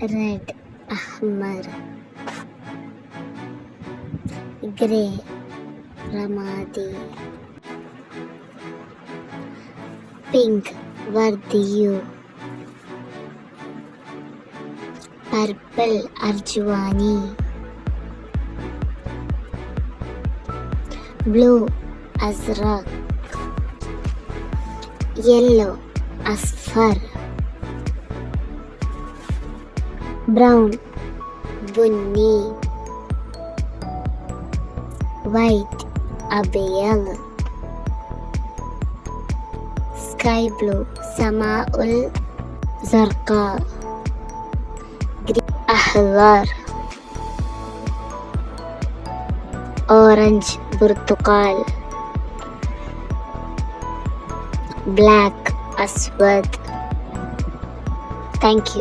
Red, ahmar. Grey, ramadi. Pink, vardiyu. Purple, arjuani. Blue, azrak. Yellow, asfar. Brown, bunni. White, abyal. Sky blue, samaul zarqa. Green, ahlar. Orange, burtukal. Black, aswad. Thank you.